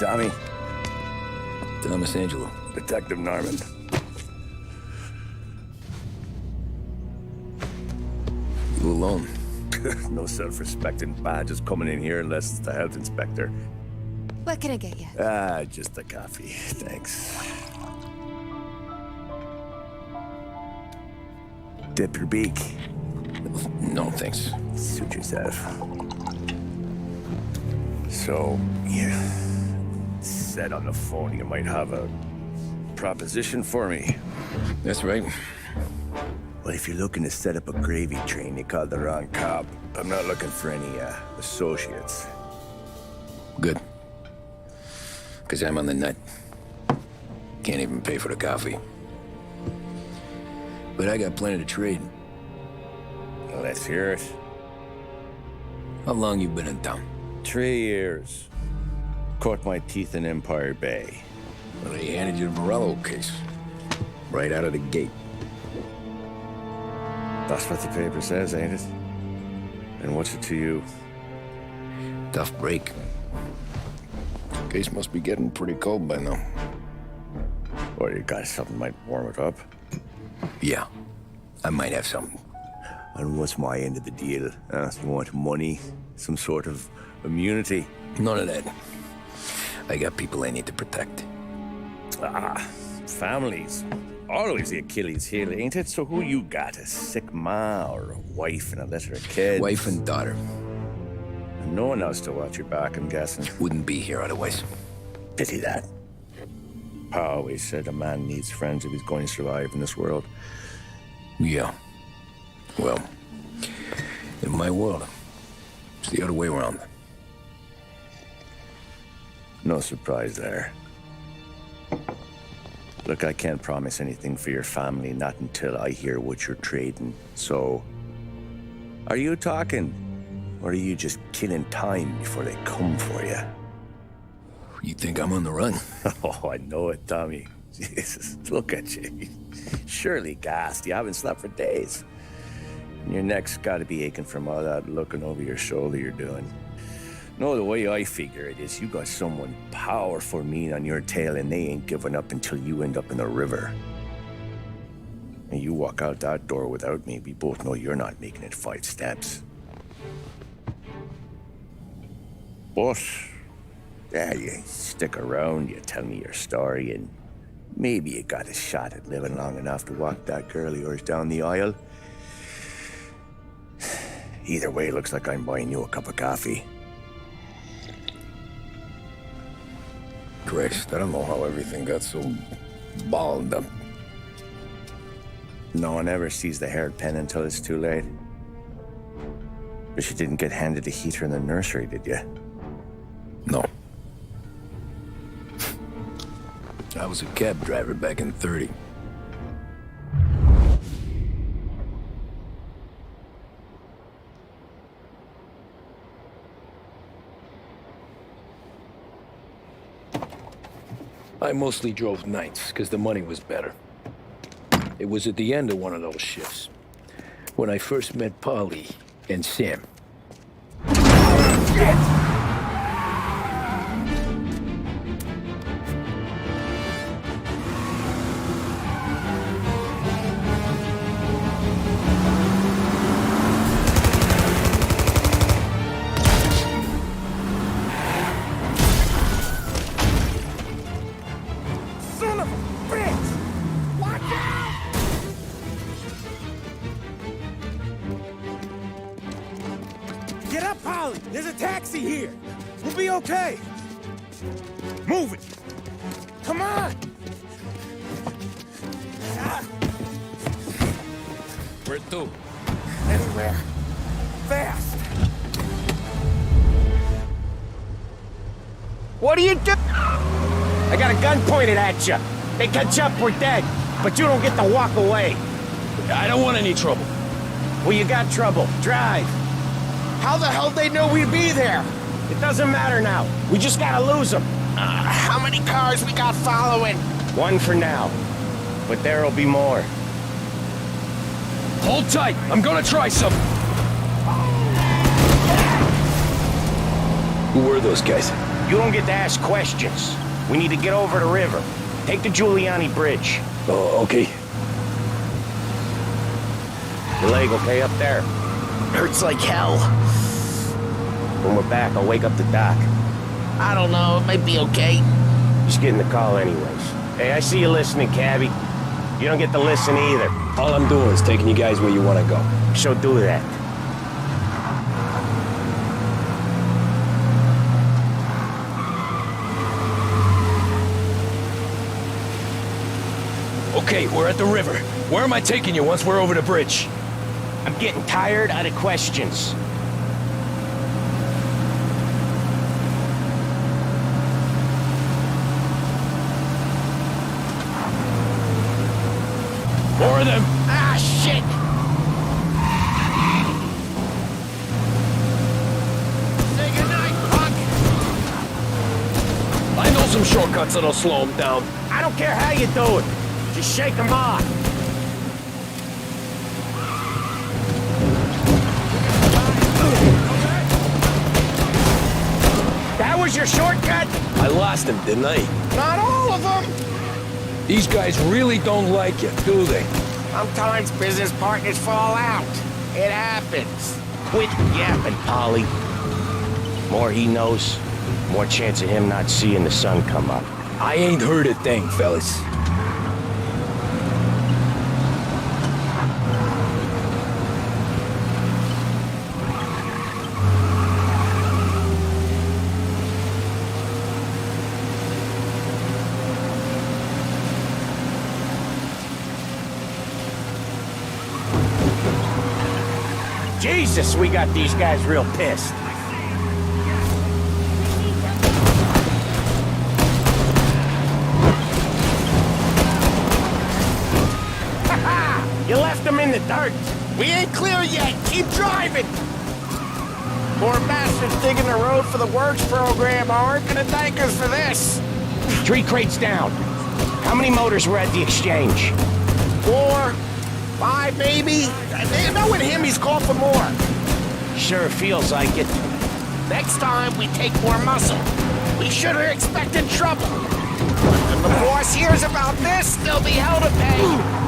Tommy. Thomas Angelo. Detective Norman. You alone? No self-respecting badges coming in here unless it's the health inspector. What can I get you? Just a coffee. Thanks. Dip your beak. No, thanks. Suit yourself. So, you said on the phone you might have a proposition for me. That's right. Well, if you're looking to set up a gravy train, you called the wrong cop. I'm not looking for any, associates. Good. Because I'm on the nut. Can't even pay for the coffee. But I got plenty to trade. Well, let's hear it. How long you been in town? 3 years. Caught my teeth in Empire Bay. Well, they handed you the Morello case. Right out of the gate. That's what the paper says, ain't it? And what's it to you? Tough break. Case must be getting pretty cold by now. Or you got something might warm it up? Yeah, I might have something. And what's my end of the deal? You want money? Some sort of immunity? None of that. I got people I need to protect. Families. Always the Achilles heel, ain't it? So who you got? A sick ma or a wife and a litter of kids? Wife and daughter. And no one else to watch your back, I'm guessing. Wouldn't be here otherwise. Pity that. Pa always said a man needs friends if he's going to survive in this world. Yeah. Well, in my world, it's the other way around. No surprise there. Look, I can't promise anything for your family, not until I hear what you're trading. So, are you talking? Or are you just killing time before they come for you? You think I'm on the run? Oh, I know it, Tommy. Jesus, look at you. Surely gassed. You haven't slept for days. And your neck's got to be aching from all that looking over your shoulder you're doing. No, the way I figure it is you got someone powerful mean on your tail and they ain't giving up until you end up in the river. And you walk out that door without me, we both know you're not making it 5 steps. But, yeah, you stick around, you tell me your story, and maybe you got a shot at living long enough to walk that girl of yours down the aisle. Either way, it looks like I'm buying you a cup of coffee. Christ, I don't know how everything got so balled up. No one ever sees the haired pen until it's too late. But you didn't get handed a heater in the nursery, did you? No. I was a cab driver back in '30. I mostly drove nights, because the money was better. It was at the end of one of those shifts, when I first met Polly and Sam. Get up, Polly! There's a taxi here! We'll be okay! Move it! Come on! Where to? Anywhere. Fast! What are you doing? I got a gun pointed at you. They catch up, we're dead. But you don't get to walk away. I don't want any trouble. Well, you got trouble. Drive. How the hell they know we'd be there? It doesn't matter now. We just gotta lose them. How many cars we got following? One for now. But there'll be more. Hold tight. I'm gonna try something. Who were those guys? You don't get to ask questions. We need to get over the river. Take the Giuliani Bridge. Oh, okay. Your leg okay up there? Hurts like hell. When we're back, I'll wake up the doc. I don't know, it might be okay. Just getting the call anyways. Hey, I see you listening, cabbie. You don't get to listen either. All I'm doing is taking you guys where you want to go. So do that. Okay, we're at the river. Where am I taking you once we're over the bridge? I'm getting tired of the questions. More of them. Ah, shit! Say goodnight, punk! I know some shortcuts that'll slow them down. I don't care how you do it. Just shake them off. That was your shortcut? I lost him, didn't I? Not all of them. These guys really don't like you, do they? Sometimes business partners fall out. It happens. Quit yapping, Polly. More he knows, more chance of him not seeing the sun come up. I ain't heard a thing, fellas. Jesus, we got these guys real pissed. You left them in the dirt. We ain't clear yet, keep driving! Poor bastards digging the road for the works program aren't gonna thank us for this. 3 crates down. How many motors were at the exchange? 4, 5 maybe? Knowing him, he's called for more. Sure feels like it. Next time, we take more muscle. We should have expected trouble. If the boss hears about this, there'll be hell to pay.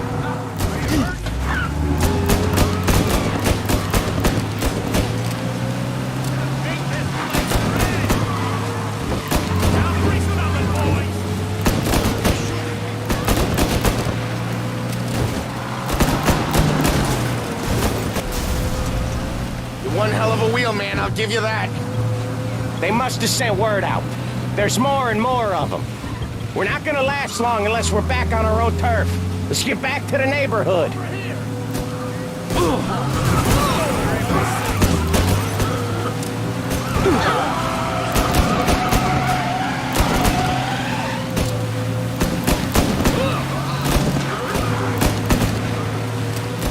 One hell of a wheel, man, I'll give you that. They must have sent word out. There's more and more of them. We're not gonna last long unless we're back on our own turf. Let's get back to the neighborhood.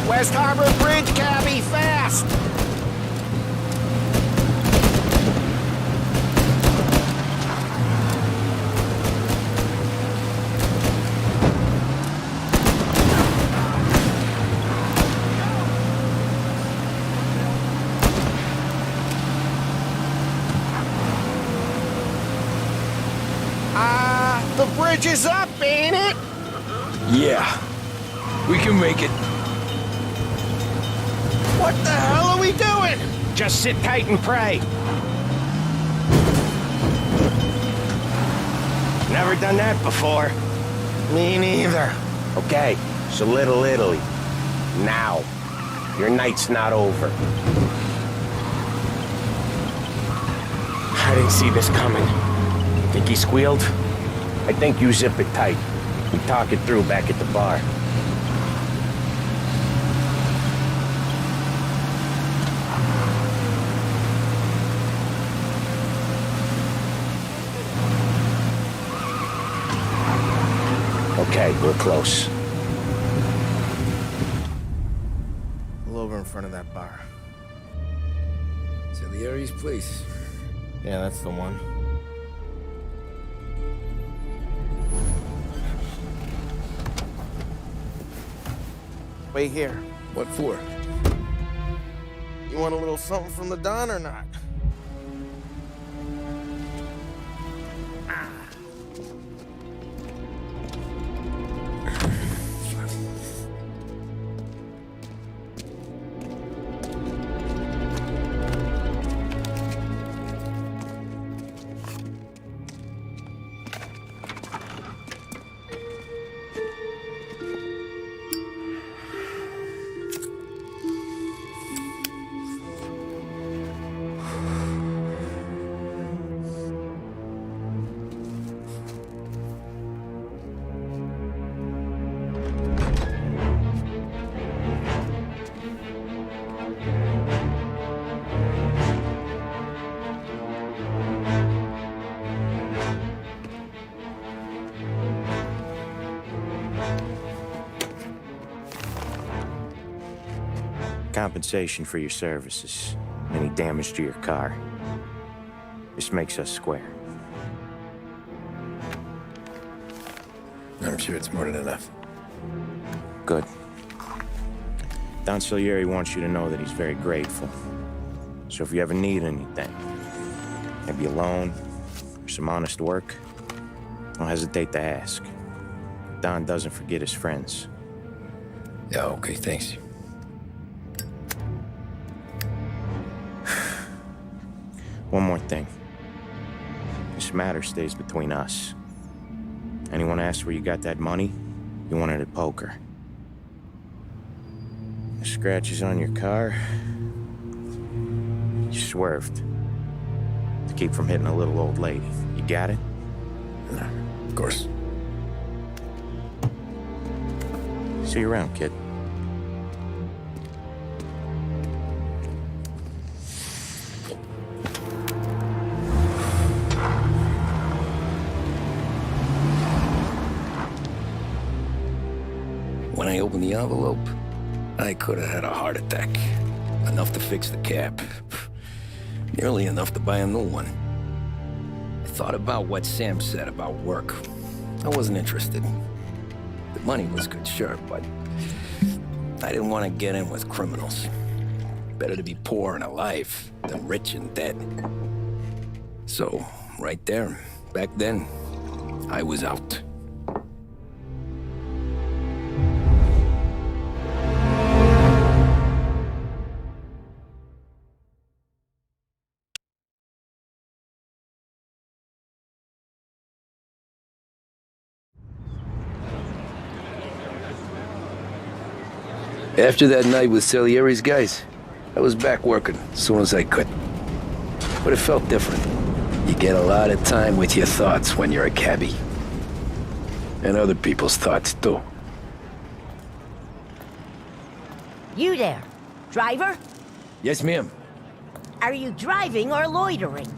West Harbor Bridge, cabbie, fast! The bridge is up, ain't it? Yeah. We can make it. What the hell are we doing? Just sit tight and pray. Never done that before. Me neither. Okay, so Little Italy. Now. Your night's not over. I didn't see this coming. Think he squealed? I think you zip it tight. We talk it through back at the bar. Okay, we're close. Pull over in front of that bar. Salieri's place. Yeah, that's the one. Wait here. What for? You want a little something from the Don or not? Compensation for your services. Any damage to your car. This makes us square. I'm sure it's more than enough. Good. Don Salieri wants you to know that he's very grateful. So if you ever need anything, maybe a loan or some honest work, don't hesitate to ask. Don doesn't forget his friends. Yeah, okay, thanks. One more thing. This matter stays between us. Anyone asks where you got that money, you won it at poker. The scratches on your car, you swerved to keep from hitting a little old lady. You got it? Of course. See you around, kid. When I opened the envelope, I could have had a heart attack. Enough to fix the cap. Nearly enough to buy a new one. I thought about what Sam said about work. I wasn't interested. The money was good, sure, but I didn't want to get in with criminals. Better to be poor and alive than rich and dead. So, right there, back then, I was out. After that night with Salieri's guys, I was back working as soon as I could. But it felt different. You get a lot of time with your thoughts when you're a cabbie. And other people's thoughts, too. You there, driver? Yes, ma'am. Are you driving or loitering?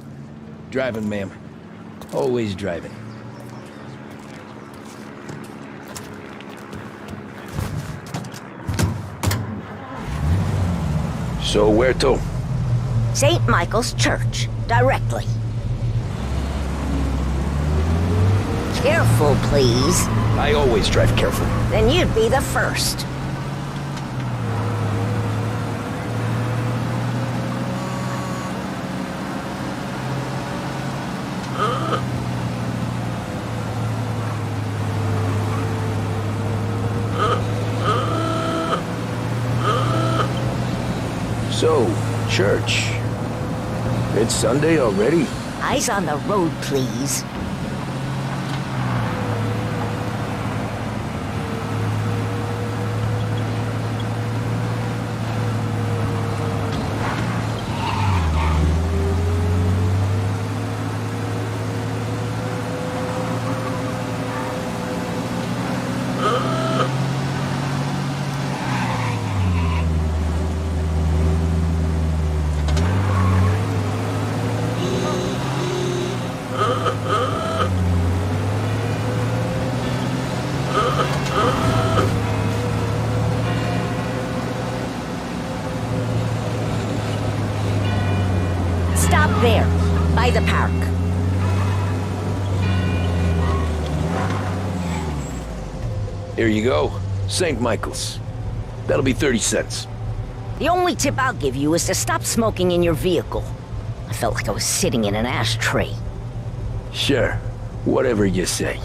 Driving, ma'am. Always driving. So where to? St. Michael's Church, directly. Careful, please. I always drive careful. Then you'd be the first. So, church. It's Sunday already? Eyes on the road, please. Stop there, by the park. Here you go. St. Michael's. That'll be 30 cents. The only tip I'll give you is to stop smoking in your vehicle. I felt like I was sitting in an ashtray. Sure. Whatever you say.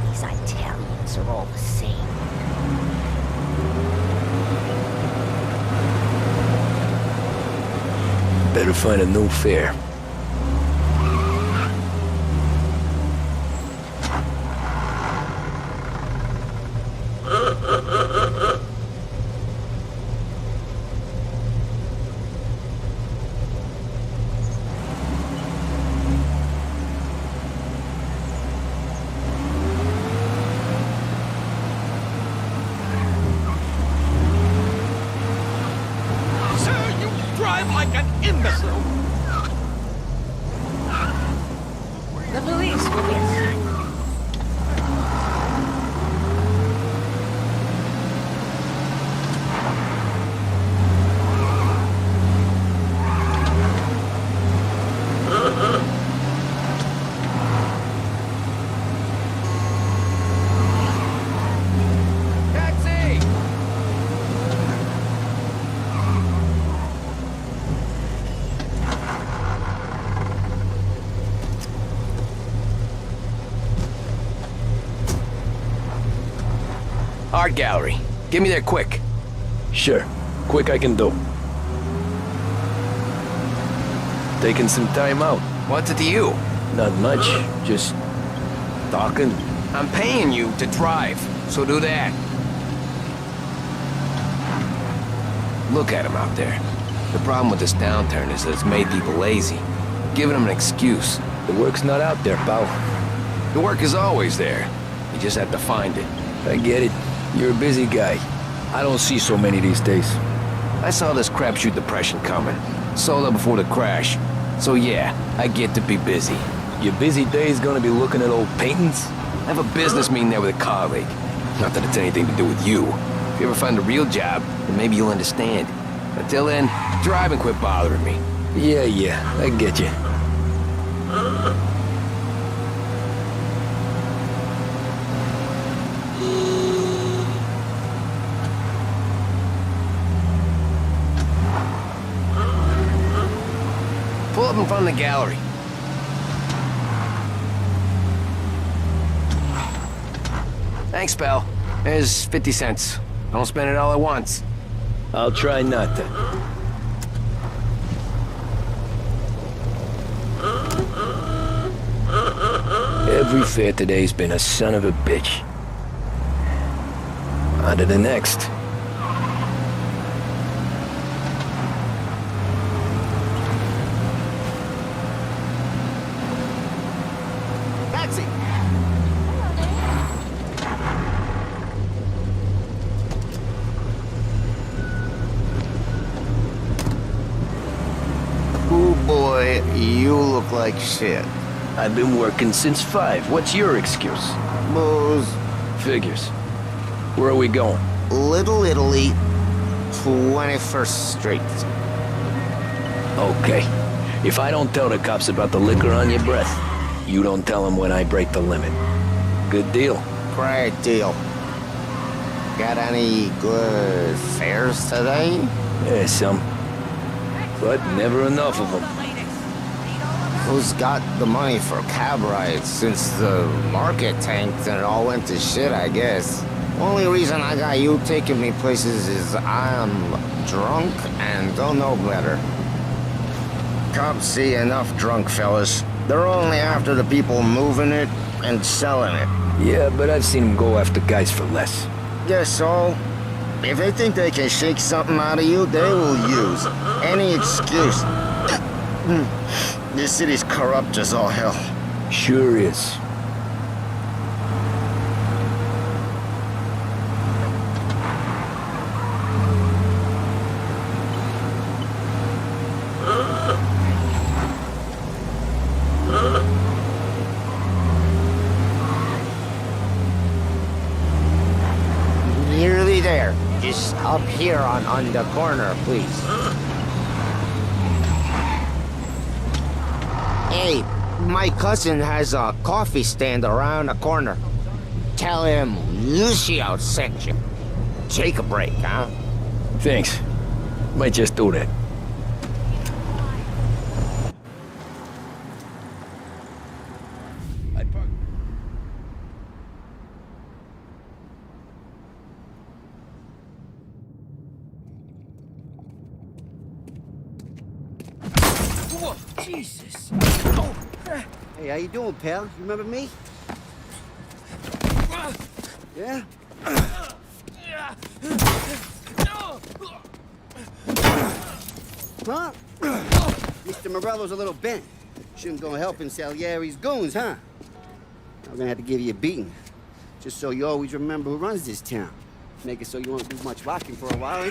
These Italians are all the same. Better find a new fare. Sir, you drive like an imbecile. Art gallery. Get me there quick. Sure. Quick I can do. Taking some time out. What's it to you? Not much. Just talking. I'm paying you to drive, so do that. Look at him out there. The problem with this downturn is that it's made people lazy. Giving them an excuse. The work's not out there, pal. The work is always there. You just have to find it. I get it. You're a busy guy. I don't see so many these days. I saw this crapshoot depression coming. Sold out before the crash. So yeah, I get to be busy. Your busy day's gonna be looking at old paintings? I have a business meeting there with a colleague. Not that it's anything to do with you. If you ever find a real job, then maybe you'll understand. Until then, drive and quit bothering me. Yeah, I get you. Pull up in front of the gallery. Thanks, pal. There's 50 cents. Don't spend it all at once. I'll try not to. Every fare today's been a son of a bitch. On to the next. Taxi! Oh boy, you look like shit. I've been working since 5. What's your excuse? Booze. Figures. Where are we going? Little Italy, 21st Street. Okay. If I don't tell the cops about the liquor on your breath, you don't tell them when I break the limit. Good deal. Great deal. Got any good fares today? Yeah, some. But never enough of them. Who's got the money for cab rides since the market tanked and it all went to shit, I guess? Only reason I got you taking me places is I'm drunk and don't know better. Cops see enough drunk fellas. They're only after the people moving it and selling it. Yeah, but I've seen them go after guys for less. Guess so. If they think they can shake something out of you, they will use any excuse. This city's corrupt as all hell. Sure is. Nearly there. Just up here on the corner, please. Hey, my cousin has a coffee stand around the corner. Tell him Lucio sent you. Take a break, huh? Thanks. Might just do that. Jesus. Hey, how you doing, pal? You remember me? Yeah? Huh? Mr. Morello's a little bent. Shouldn't go helping Salieri's goons, huh? I'm gonna have to give you a beating. Just so you always remember who runs this town. Make it so you won't do much rocking for a while.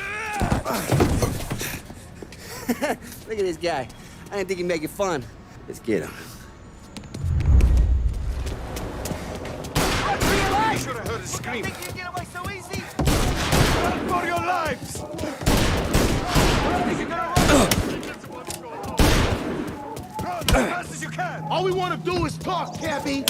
Look at this guy. I didn't think he'd make it fun. Let's get him. I should have heard a scream. Think you can get away so easy? Run for your lives! Run as fast as you can! All we want to do is talk, cabby!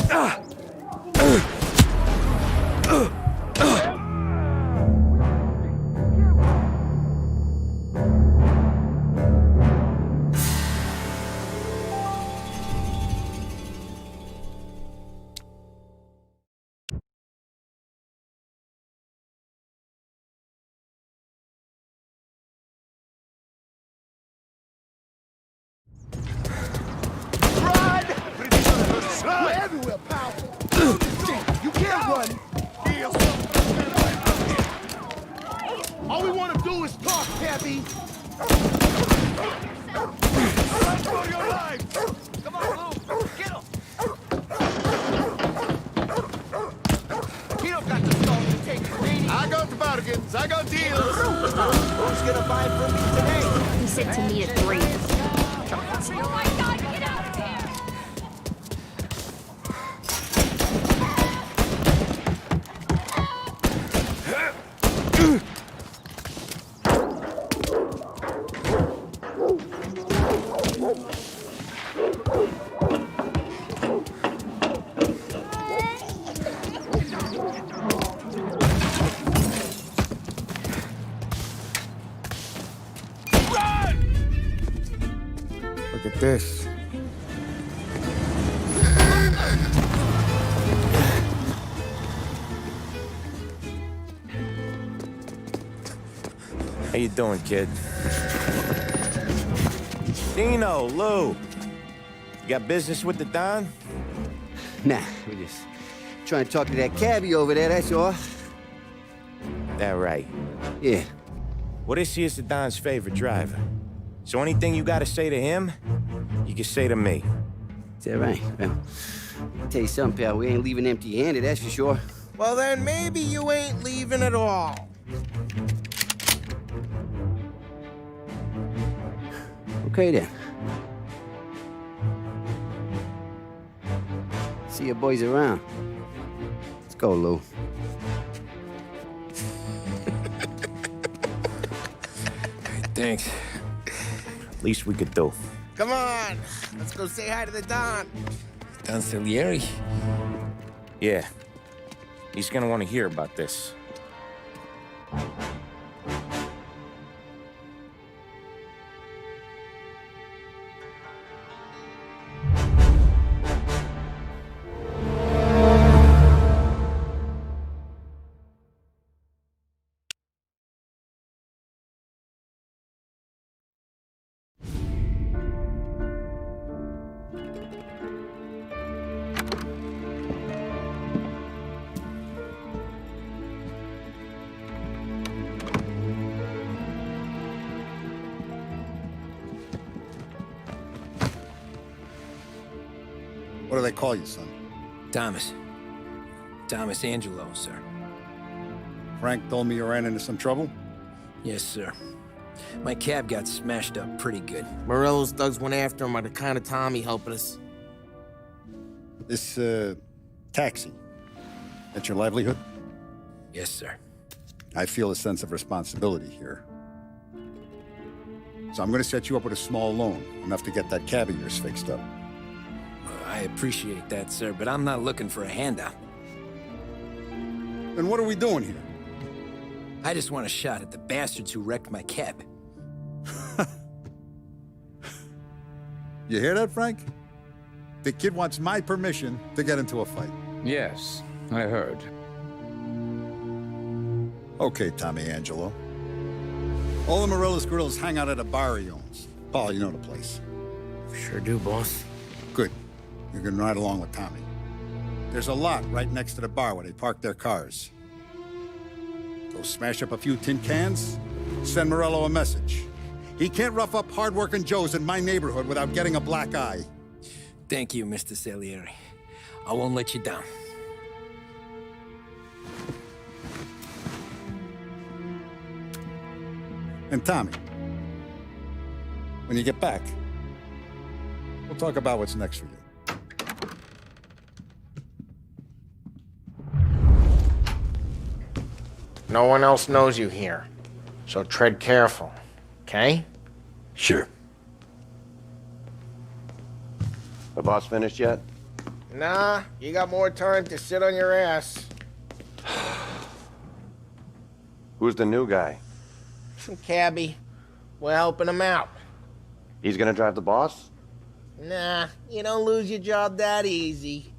do is talk, cabby! Run for your life! Come on, Lou! Get him! He don't got the stone to take it, lady. I got the bargains, I got deals. Who's gonna buy from me today? He said to meet at 3. Oh my God, get out of here! Look at this. How you doing, kid? Dino, Lou. You got business with the Don? Nah, we're just trying to talk to that cabbie over there, that's all. That right. Yeah. Well, this here's the Don's favorite driver. So anything you gotta say to him, you can say to me. Is that right? Well, I'll tell you something, pal. We ain't leaving empty-handed, that's for sure. Well, then maybe you ain't leaving at all. Okay, then. See your boys around. Let's go, Lou. Thanks. Least we could do. Come on, let's go say hi to the Don. Don Salieri? Yeah. He's gonna want to hear about this. What do they call you, son? Thomas. Thomas Angelo, sir. Frank told me you ran into some trouble? Yes, sir. My cab got smashed up pretty good. Morello's thugs went after him by the kind of Tommy helping us. This, taxi. That's your livelihood? Yes, sir. I feel a sense of responsibility here. So I'm gonna set you up with a small loan, enough to get that cab of yours fixed up. I appreciate that, sir, but I'm not looking for a handout. Then what are we doing here? I just want a shot at the bastards who wrecked my cab. You hear that, Frank? The kid wants my permission to get into a fight. Yes, I heard. Okay, Tommy Angelo. All the Morello's grills hang out at a bar he owns. Paul, you know the place. Sure do, boss. Good. You can ride along with Tommy. There's a lot right next to the bar where they park their cars. Go smash up a few tin cans, send Morello a message. He can't rough up hard-working Joes in my neighborhood without getting a black eye. Thank you, Mr. Salieri. I won't let you down. And Tommy, when you get back, we'll talk about what's next for you. No one else knows you here, so tread careful, okay? Sure. The boss finished yet? Nah, you got more time to sit on your ass. Who's the new guy? Some cabbie. We're helping him out. He's gonna drive the boss? Nah, you don't lose your job that easy.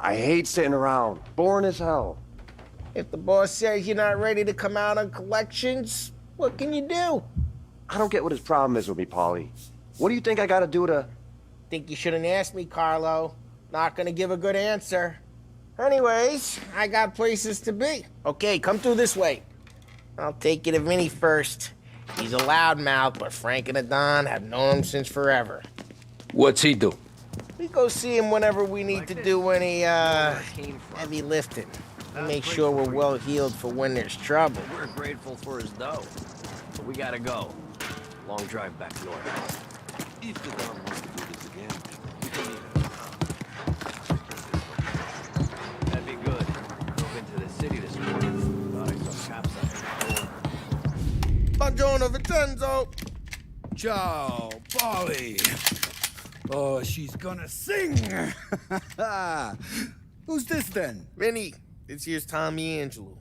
I hate sitting around. Boring as hell. If the boss says you're not ready to come out on collections, what can you do? I don't get what his problem is with me, Paulie. What do you think I gotta do to... Think you shouldn't ask me, Carlo. Not gonna give a good answer. Anyways, I got places to be. Okay, come through this way. I'll take you to Vinny first. He's a loudmouth, but Frank and the Don have known him since forever. What's he do? We go see him whenever we need to do any, heavy lifting. We make sure we're well healed for when there's trouble. We're grateful for his dough, but we gotta go. Long drive back north. If the Don wants to do this again, we can leave it. That'd be good. Drove into the city this morning. Thought I saw cops out the door. Buongiorno, Vincenzo! Ciao, Polly. Oh, she's gonna sing. Who's this then? Vinny, this here's Tommy Angelo.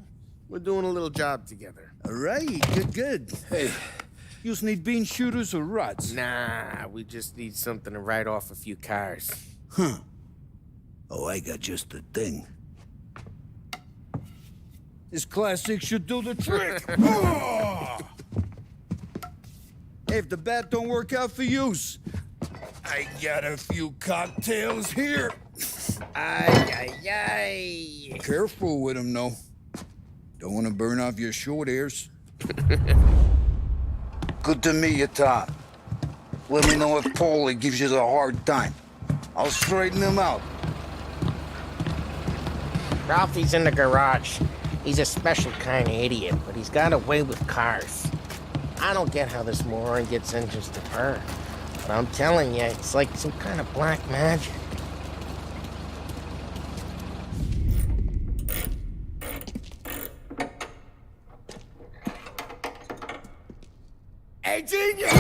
We're doing a little job together. All right, good. Hey, you need bean shooters or rods? Nah, we just need something to write off a few cars. Huh. Oh, I got just the thing. This classic should do the trick. Oh! Hey, if the bat don't work out for yous, I got a few cocktails here. Ay. Careful with them, though. Don't want to burn off your short hairs. Good to meet you, Todd. Let me know if Paulie gives you the hard time. I'll straighten him out. Ralphie's in the garage. He's a special kind of idiot, but he's got a way with cars. I don't get how this moron gets engines to burn. But I'm telling you, it's like some kind of black magic. Hey, genius!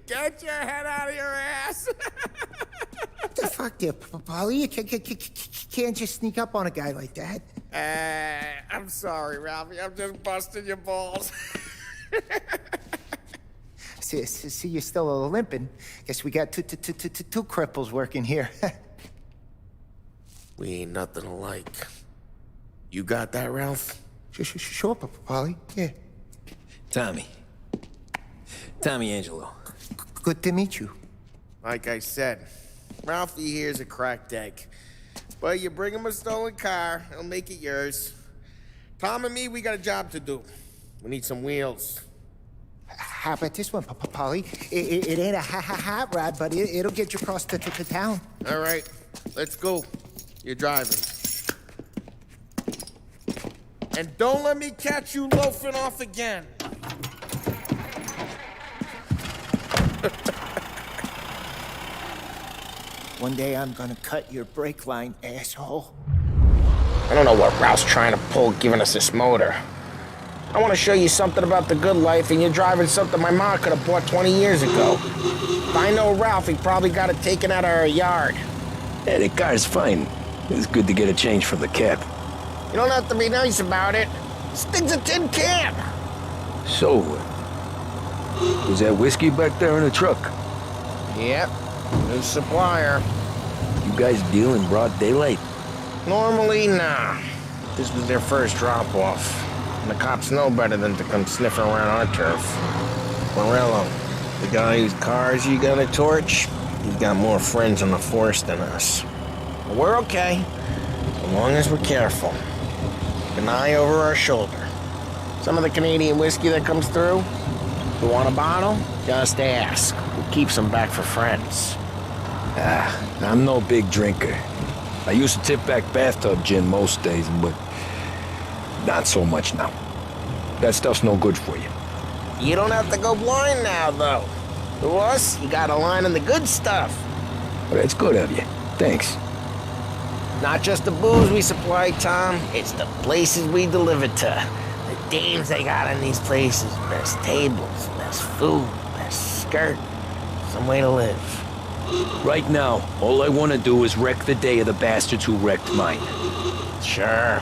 Get your head out of your ass! What the fuck there, Polly? You can't just sneak up on a guy like that. I'm sorry, Ralphie. I'm just busting your balls. See, you're still limping. Guess we got two cripples working here. We ain't nothing alike. You got that, Ralph? Sure, Polly. Yeah. Tommy Angelo. Good to meet you. Like I said, Ralphie here's a cracked egg. But you bring him a stolen car, he'll make it yours. Tom and me, we got a job to do. We need some wheels. How about this one, Polly? It ain't a hot rod, but it'll get you across to town. All right, let's go. You're driving. And don't let me catch you loafing off again. One day I'm gonna cut your brake line, asshole. I don't know what Ralph's trying to pull giving us this motor. I want to show you something about the good life, and you're driving something my mom could have bought 20 years ago. If I know Ralph, he probably got it taken out of our yard. Yeah, the car's fine. It's good to get a change from the cab. You don't have to be nice about it. This thing's a tin can. So, was that whiskey back there in the truck? Yep, new supplier. You guys deal in broad daylight? Normally, nah. This was their first drop-off. And the cops know better than to come sniffing around our turf. Morello, the guy whose cars you got a torch, he's got more friends on the force than us. But we're okay, as long as we're careful. An eye over our shoulder. Some of the Canadian whiskey that comes through, you want a bottle? Just ask. Who keeps them back for friends? I'm no big drinker. I used to tip back bathtub gin most days, but not so much now. That stuff's no good for you. You don't have to go blind now, though. To us, you got a line on the good stuff. Well, that's good of you. Thanks. Not just the booze we supply, Tom. It's the places we deliver to. The dames they got in these places. Best tables, best food, best skirt. Some way to live. Right now, all I want to do is wreck the day of the bastards who wrecked mine. Sure.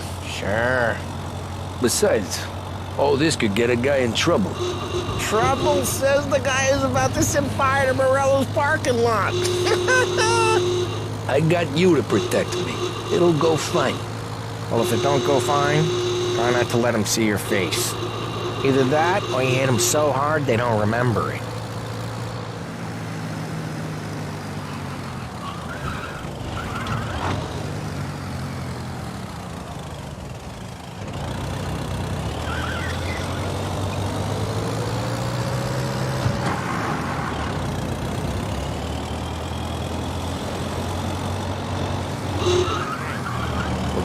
Besides, all this could get a guy in trouble. Trouble, says the guy who's about to set fire to Morello's parking lot. I got you to protect me. It'll go fine. Well, if it don't go fine, try not to let him see your face. Either that, or you hit him so hard they don't remember it.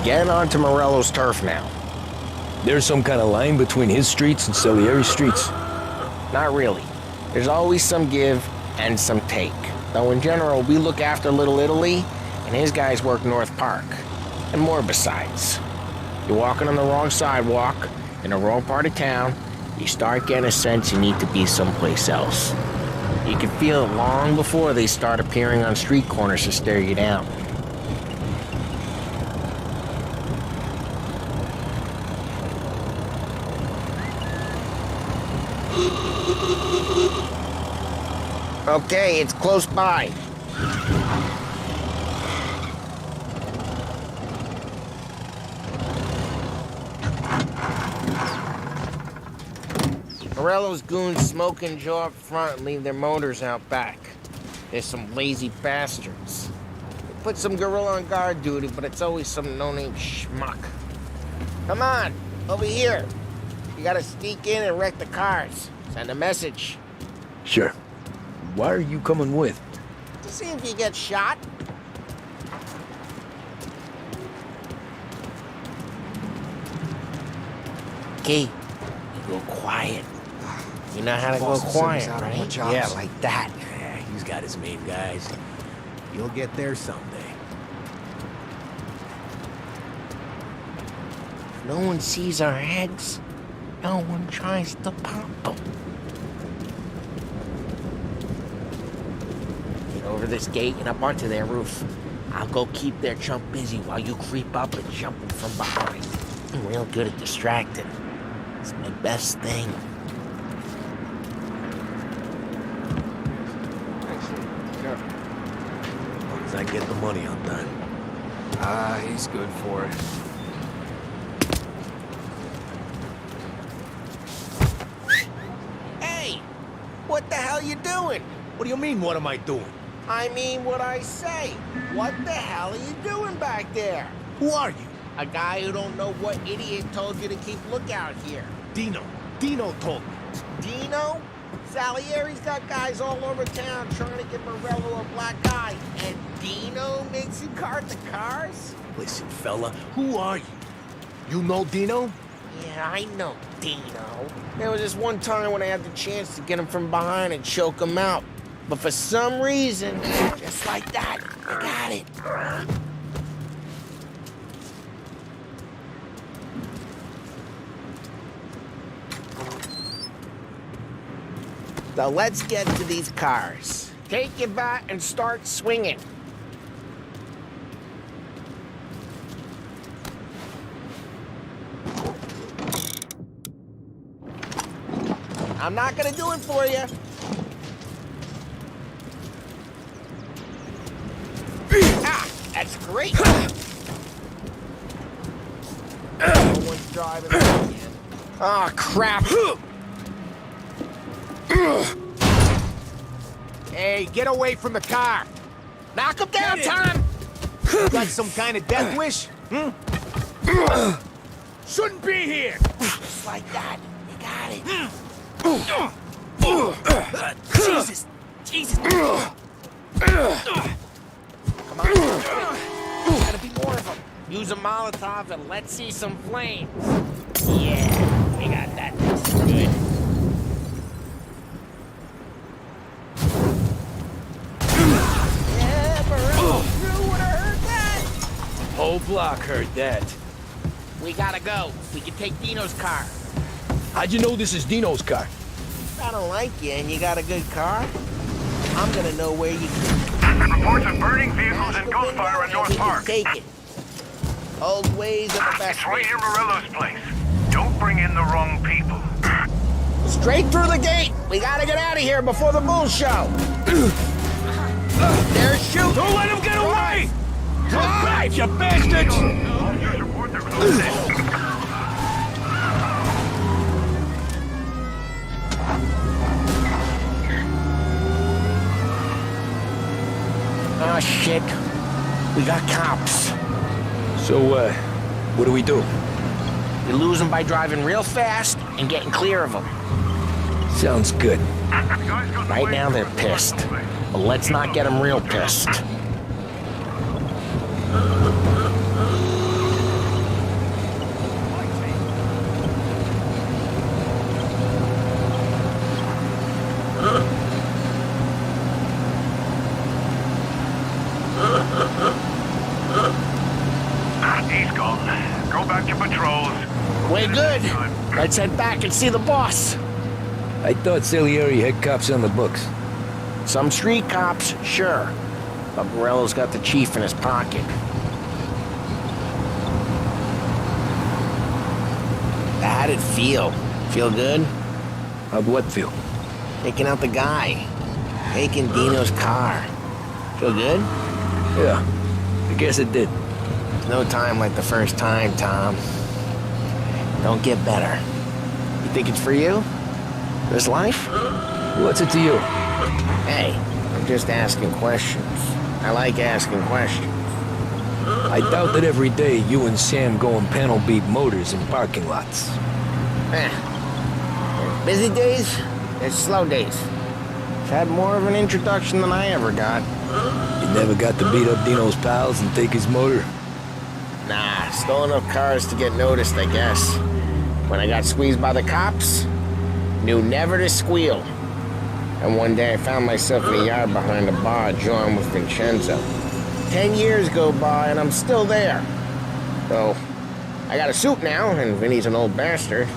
Get onto Morello's turf now. There's some kind of line between his streets and Salieri streets? Not really. There's always some give and some take. Though in general, we look after Little Italy, and his guys work North Park. And more besides. You're walking on the wrong sidewalk, in the wrong part of town, you start getting a sense you need to be someplace else. You can feel it long before they start appearing on street corners to stare you down. Okay, it's close by. Morello's goons smoke and jaw up front and leave their motors out back. There's some lazy bastards. They put some gorilla on guard duty, but it's always some no-name schmuck. Come on, over here. You gotta sneak in and wreck the cars. Send a message. Sure. Why are you coming with? To see if you get shot. Okay, you go quiet. You know how to go quiet, right? Yeah, like that. Yeah, he's got his main guys. You'll get there someday. If no one sees our heads, no one tries to pop them. Get over this gate and up onto their roof. I'll go keep their chump busy while you creep up and jump him from behind. I'm real good at distracting. It's my best thing. As long as I get the money on time. Ah, he's good for it. Hey! What the hell you doing? What do you mean, what am I doing? I mean what I say. What the hell are you doing back there? Who are you? A guy who don't know what idiot told you to keep lookout here. Dino. Dino told me. Dino? Salieri's got guys all over town trying to give Morello a black eye, and Dino makes you cart the cars? Listen, fella, who are you? You know Dino? Yeah, I know Dino. There was this one time when I had the chance to get him from behind and choke him out. But for some reason, just like that, I got it. So let's get to these cars. Take your bat and start swinging. I'm not gonna do it for you. Ah, that's great. No one's driving again. Oh, crap. Hey, get away from the car! Knock him down, Tom! You got some kind of death wish? Hmm? Shouldn't be here! Just like that. You got it. Jesus! Jesus! Come on. Gotta be more of them. Use a Molotov and let's see some flames. Yeah, we got that. This is good. Whole block heard that. We gotta go. We can take Dino's car. How'd you know this is Dino's car? I don't like you and you got a good car. I'm gonna know where you Reports of burning vehicles and gunfire in North Park. Take it. Old ways are the best. It's right near Morello's place. Don't bring in the wrong people. Straight through the gate. We gotta get out of here before the bull show. They're shooting. Don't let him get away! Drive, you bastards! Officers report they're close in. Oh, shit. We got cops. So, what do we do? We lose them by driving real fast and getting clear of them. Sounds good. Right now they're pissed. But let's not get them real pissed. patrols. Way good. Let's head back and see the boss. I thought Salieri had cops on the books. Some street cops, sure. But Morello's got the chief in his pocket. How'd it feel? Feel good? How'd what feel? Taking out the guy. Taking Dino's car. Feel good? Yeah, I guess it did. No time like the first time, Tom. Don't get better. You think it's for you? This life? What's it to you? Hey, I'm just asking questions. I like asking questions. I doubt that every day you and Sam go and panel beat motors in parking lots. There's busy days, there's slow days. I've had more of an introduction than I ever got. You never got to beat up Dino's pals and take his motor? Nah, stole enough cars to get noticed, I guess. When I got squeezed by the cops, knew never to squeal. And one day I found myself in the yard behind a bar jawing with Vincenzo. 10 years go by and I'm still there. So, I got a suit now, and Vinny's an old bastard.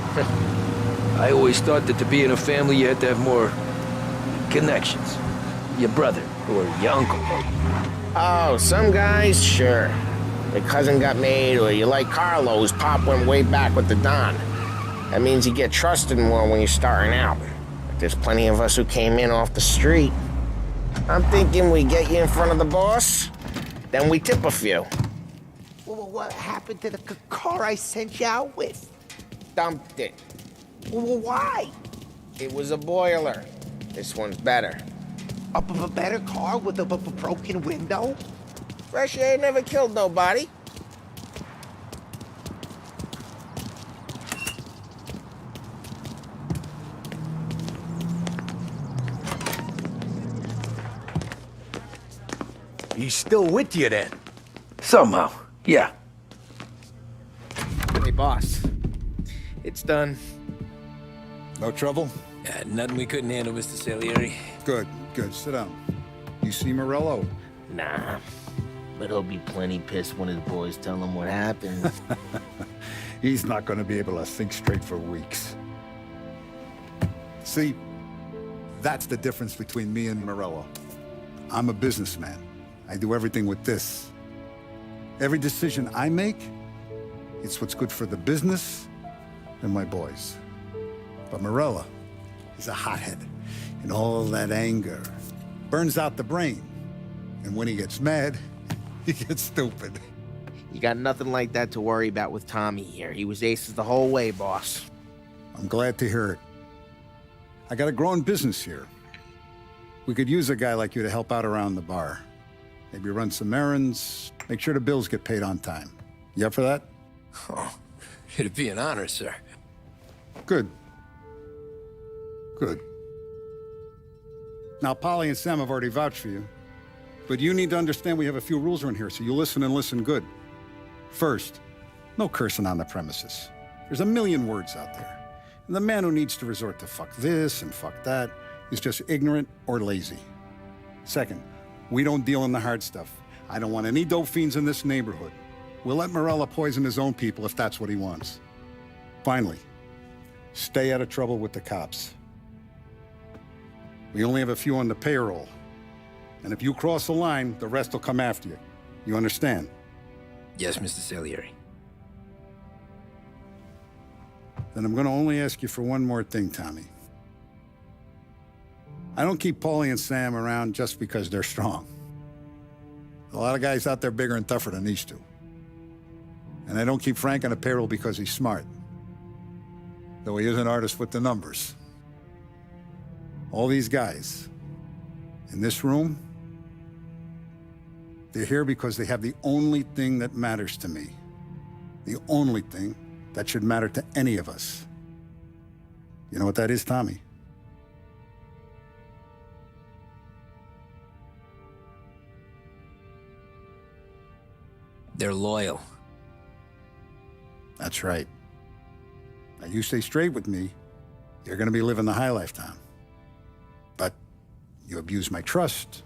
I always thought that to be in a family you had to have more connections. Your brother, or your uncle. Oh, some guys, sure. Your cousin got made, or you like Carlos, Pop went way back with the Don. That means you get trusted more when you're starting out. But there's plenty of us who came in off the street. I'm thinking we get you in front of the boss, then we tip a few. Well, what happened to the car I sent you out with? Dumped it. Well, why? It was a boiler. This one's better. A better car with a broken window? Fresh air never killed nobody. He's still with you then? Somehow, yeah. Hey, boss. It's done. No trouble? Yeah, nothing we couldn't handle, Mr. Salieri. Good, good. Sit down. You see Morello? Nah, but he'll be plenty pissed when his boys tell him what happened. He's not going to be able to think straight for weeks. See, that's the difference between me and Morello. I'm a businessman. I do everything with this. Every decision I make, it's what's good for the business and my boys. But Morello is a hothead, and all that anger burns out the brain. And when he gets mad, he gets stupid. You got nothing like that to worry about with Tommy here. He was aces the whole way, boss. I'm glad to hear it. I got a growing business here. We could use a guy like you to help out around the bar. Maybe run some errands, make sure the bills get paid on time. You up for that? Oh, it'd be an honor, sir. Good. Good. Now, Polly and Sam have already vouched for you, but you need to understand we have a few rules around here, so you listen and listen good. First, no cursing on the premises. There's a million words out there, and the man who needs to resort to fuck this and fuck that is just ignorant or lazy. Second, we don't deal in the hard stuff. I don't want any dope fiends in this neighborhood. We'll let Morello poison his own people if that's what he wants. Finally, stay out of trouble with the cops. We only have a few on the payroll. And if you cross the line, the rest will come after you. You understand? Yes, Mr. Salieri. Then I'm gonna only ask you for one more thing, Tommy. I don't keep Paulie and Sam around just because they're strong. A lot of guys out there bigger and tougher than these two. And I don't keep Frank on the payroll because he's smart. Though he is an artist with the numbers. All these guys in this room, they're here because they have the only thing that matters to me. The only thing that should matter to any of us. You know what that is, Tommy? They're loyal. That's right. Now, you stay straight with me, you're gonna be living the high life, Tom. But you abuse my trust.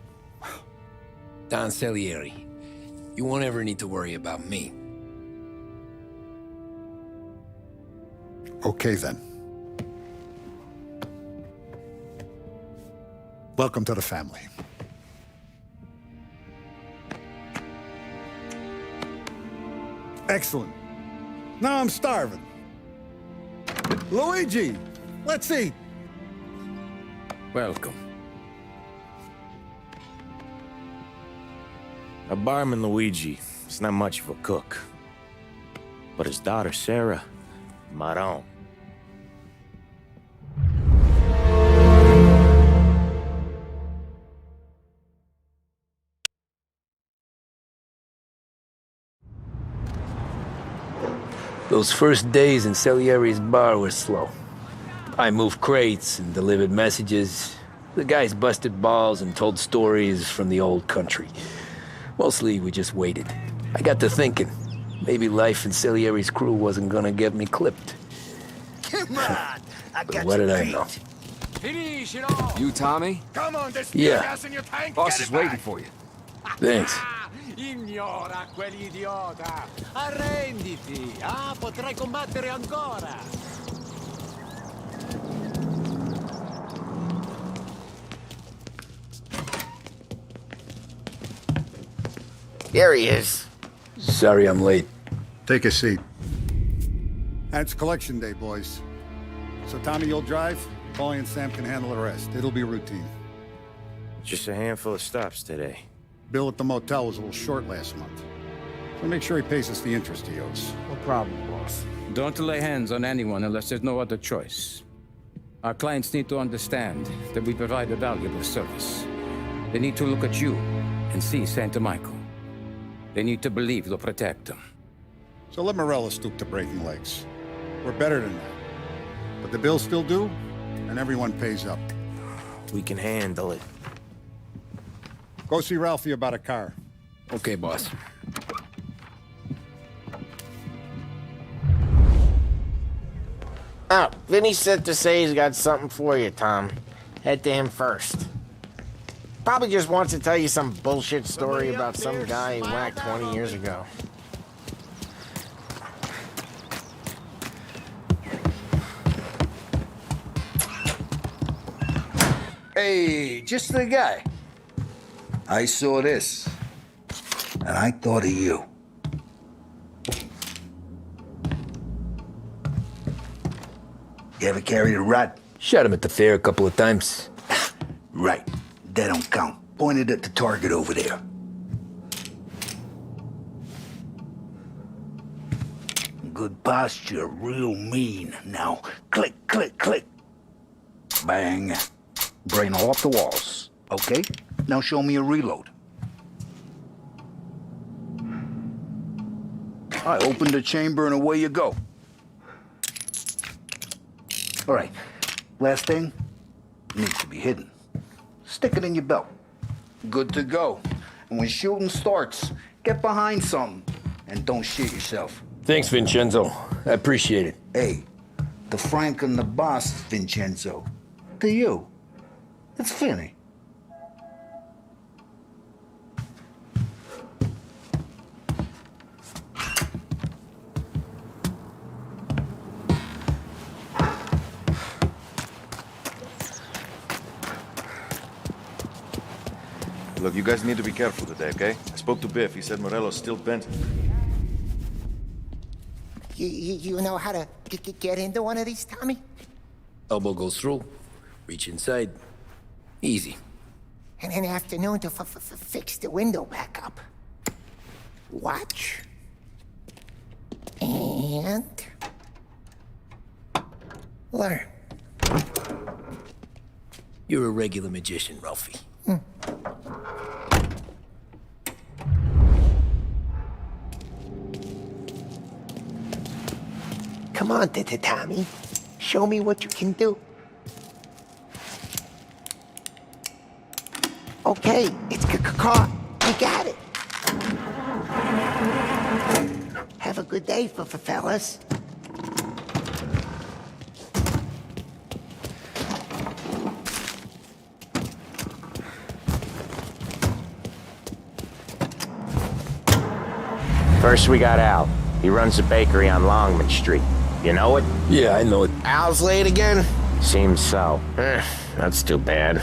Don Salieri, you won't ever need to worry about me. Okay, then. Welcome to the family. Excellent. Now I'm starving. Luigi, let's eat. Welcome. Our barman Luigi is not much of a cook. But his daughter Sarah, Maron. Those first days in Salieri's bar were slow. I moved crates and delivered messages. The guys busted balls and told stories from the old country. Mostly, we just waited. I got to thinking, maybe life in Salieri's crew wasn't gonna get me clipped. Come on! I But what did I know? Finish it all! You, Tommy? Come on, there's Yeah. gas in your tank. Boss Get is it back. waiting for you. Thanks. Ignora quell'idiota! Arrenditi! Ah, potrai combattere ancora! Here he is. Sorry I'm late. Take a seat. And it's collection day, boys. So Tommy, you'll drive. Paulie and Sam can handle the rest. It'll be routine. Just a handful of stops today. Bill at the motel was a little short last month. So make sure he pays us the interest he owes. No problem, boss. Don't lay hands on anyone unless there's no other choice. Our clients need to understand that we provide a valuable service. They need to look at you and see Santa Michael. They need to believe you'll protect them. So let Morella stoop to breaking legs. We're better than that. But the bill's still due, and everyone pays up. We can handle it. Go see Ralphie about a car. Okay, boss. Oh, Vinny said to say he's got something for you, Tom. Head to him first. Probably just wants to tell you some bullshit story about some guy he whacked 20 years ago. Hey, just the guy. I saw this, and I thought of you. You ever carried a rat? Shot him at the fair a couple of times. Right. That don't count. Pointed at the target over there. Good posture, real mean. Now, click, click, click. Bang. Brain all off the walls. Okay? Now show me a reload. I open the chamber and away you go. All right. Last thing, needs to be hidden. Stick it in your belt. Good to go. And when shooting starts, get behind something and don't shit yourself. Thanks, Vincenzo. I appreciate it. Hey, the Frank and the boss, Vincenzo. To you, it's Finny. Look, you guys need to be careful today, okay? I spoke to Biff. He said Morello's still bent. You know how to get into one of these, Tommy? Elbow goes through. Reach inside. Easy. And an afternoon to fix the window back up. Watch. And... learn. You're a regular magician, Ralphie. Come on, Tommy. Show me what you can do. Okay, it's caught. You got it. Have a good day, fellas. First we got Al. He runs a bakery on Longman Street. You know it? Yeah, I know it. Al's late again? Seems so. That's too bad.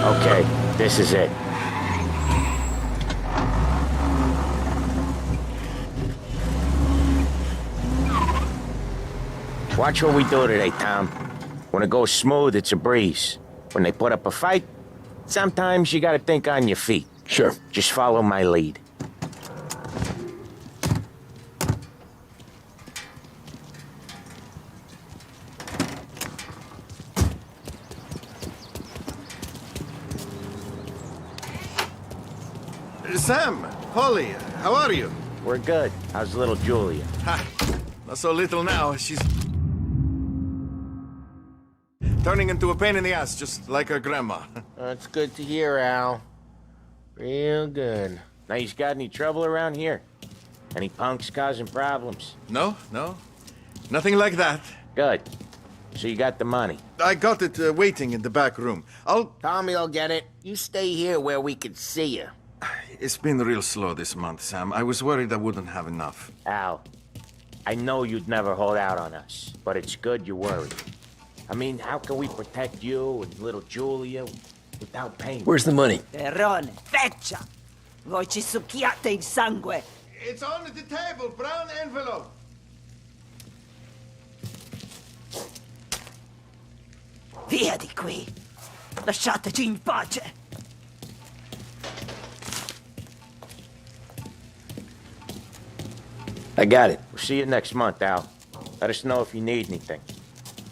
Okay, this is it. Watch what we do today, Tom. When it goes smooth, it's a breeze. When they put up a fight, sometimes you gotta think on your feet. Sure. Just follow my lead. Sam, Polly, how are you? We're good. How's little Julia? Ha, not so little now. She's turning into a pain in the ass, just like her grandma. That's good to hear, Al. Real good. Now, you got any trouble around here? Any punks causing problems? No. Nothing like that. Good. So you got the money? I got it waiting in the back room. Tommy'll get it. You stay here where we can see you. It's been real slow this month, Sam. I was worried I wouldn't have enough. Al, I know you'd never hold out on us, but it's good you're worried. I mean, how can we protect you and little Julia without pain? Where's the money? Terrone, feccia! Voi ci succhiate il sangue! It's on the table, brown envelope. Via di qui! Lasciateci in pace! I got it. We'll see you next month, Al. Let us know if you need anything.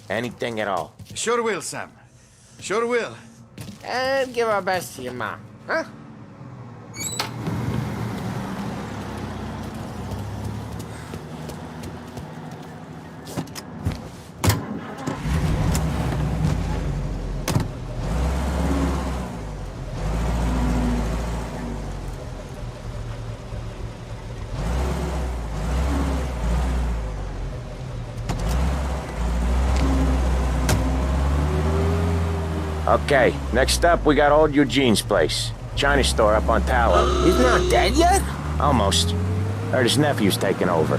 Anything at all. Sure will, Sam. Sure will. And give our best to your mom, huh? Okay, next up, we got old Eugene's place. China store up on Tallow. He's not dead yet? Almost. Heard his nephew's taking over.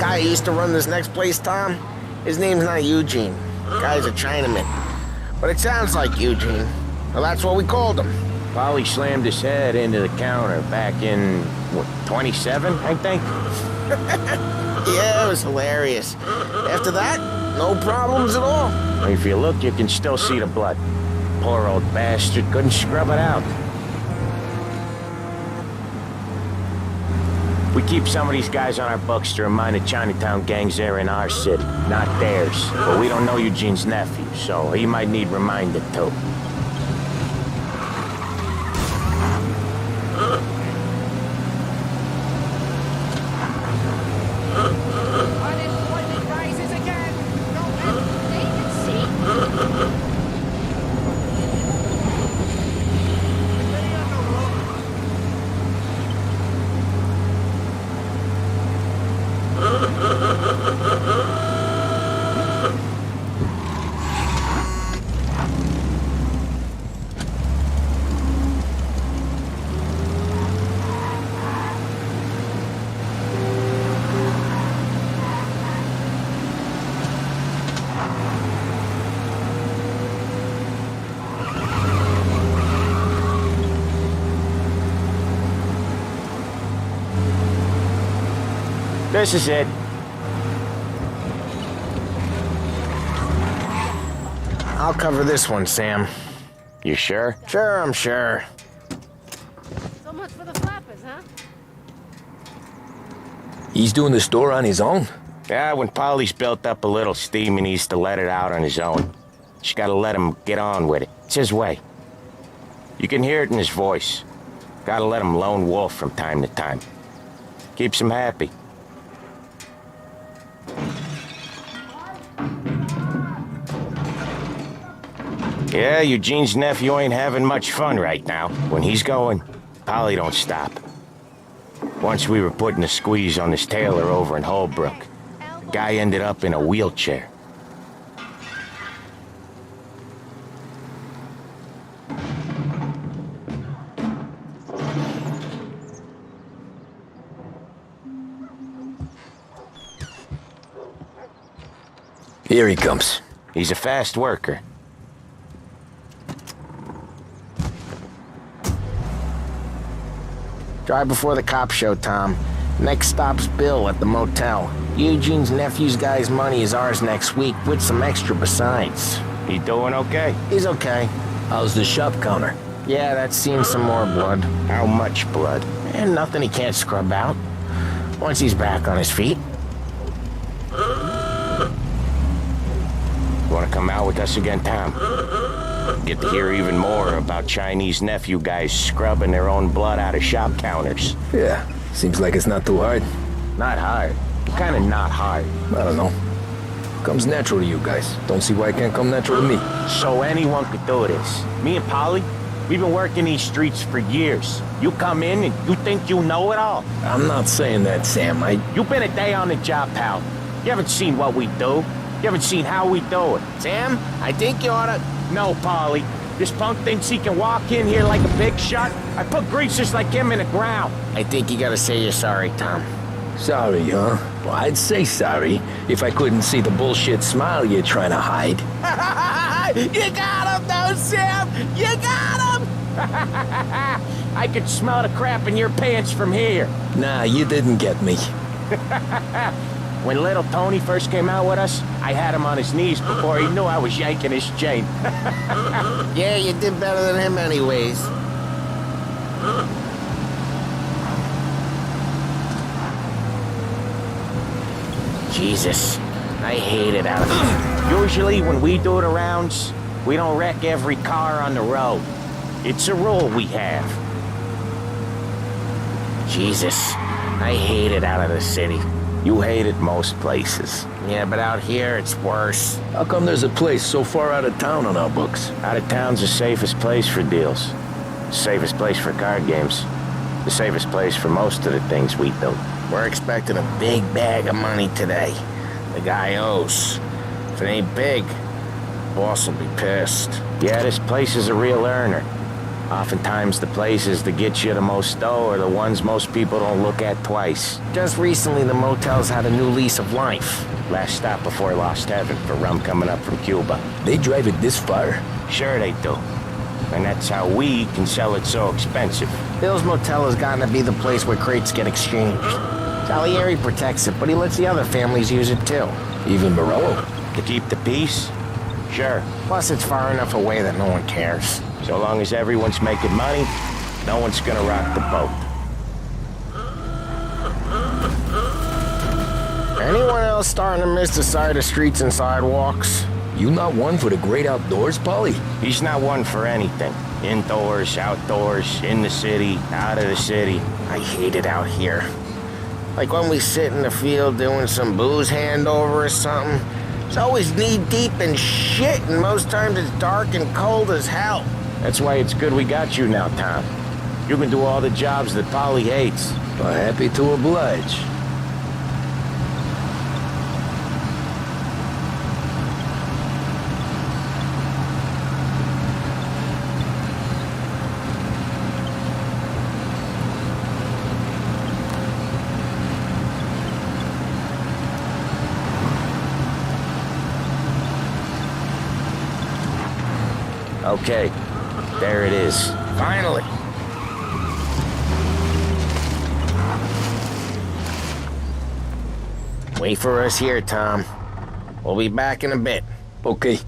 Guy who used to run this next place, Tom? His name's not Eugene. Guy's a Chinaman. But it sounds like Eugene. Well, that's what we called him. Polly slammed his head into the counter back in, what, 27, I think? Yeah, it was hilarious. After that, no problems at all. If you look, you can still see the blood. Poor old bastard couldn't scrub it out. We keep some of these guys on our books to remind the Chinatown gangs they're in our city, not theirs. But we don't know Eugene's nephew, so he might need reminded too. Unemployment rises again. They can see. This is it. I'll cover this one, Sam. You sure? Sure, I'm sure. So much for the flappers, huh? He's doing the store on his own? Yeah, when Polly's built up a little steam, he needs to let it out on his own. Just gotta let him get on with it. It's his way. You can hear it in his voice. Gotta let him lone wolf from time to time. Keeps him happy. Yeah, Eugene's nephew ain't having much fun right now. When he's going, Polly don't stop. Once we were putting a squeeze on this tailor over in Holbrook. The guy ended up in a wheelchair. Here he comes. He's a fast worker. Drive before the cops show, Tom. Next stop's Bill at the motel. Eugene's nephew's guy's money is ours next week, with some extra besides. He doing okay? He's okay. How's the shop counter? Yeah, that's seen some more blood. How much blood? And nothing he can't scrub out. Once he's back on his feet. Want to come out with us again, Tom? Get to hear even more about Chinese nephew guys scrubbing their own blood out of shop counters. Yeah, seems like it's not too hard. Not hard. Kinda not hard. I don't know. Comes natural to you guys. Don't see why it can't come natural to me. So anyone could do this. Me and Polly, we've been working these streets for years. You come in and you think you know it all. I'm not saying that, Sam. You've been a day on the job, pal. You haven't seen what we do. You haven't seen how we do it. Sam, I think you oughta... No, Polly. This punk thinks he can walk in here like a big shot. I put greasers like him in the ground. I think you gotta say you're sorry, Tom. Sorry, huh? Well, I'd say sorry if I couldn't see the bullshit smile you're trying to hide. You got him, though, Sam! You got him! I could smell the crap in your pants from here. Nah, you didn't get me. When little Tony first came out with us, I had him on his knees before he knew I was yanking his chain. Yeah, you did better than him anyways. Jesus, I hate it out here. Usually when we do the rounds, we don't wreck every car on the road. It's a rule we have. Jesus, I hate it out of the city. You hate it most places. Yeah, but out here, it's worse. How come there's a place so far out of town on our books? Out of town's the safest place for deals. The safest place for card games. The safest place for most of the things we do. We're expecting a big bag of money today. The guy owes. If it ain't big, boss will be pissed. Yeah, this place is a real earner. Oftentimes the places that get you the most dough are the ones most people don't look at twice. Just recently, the motel's had a new lease of life. Last stop before Lost Heaven for rum coming up from Cuba. They drive it this far? Sure they do. And that's how we can sell it so expensive. Bill's Motel has gotten to be the place where crates get exchanged. Salieri protects it, but he lets the other families use it too. Even Morello? To keep the peace? Sure. Plus, it's far enough away that no one cares. So long as everyone's making money, no one's gonna rock the boat. Anyone else starting to miss the side of streets and sidewalks? You not one for the great outdoors, Polly? He's not one for anything. Indoors, outdoors, in the city, out of the city. I hate it out here. Like when we sit in the field doing some booze handover or something. It's always knee-deep in shit, and most times it's dark and cold as hell. That's why it's good we got you now, Tom. You can do all the jobs that Polly hates. Well, happy to oblige. Okay, there it is. Finally. Wait for us here, Tom. We'll be back in a bit. Okay.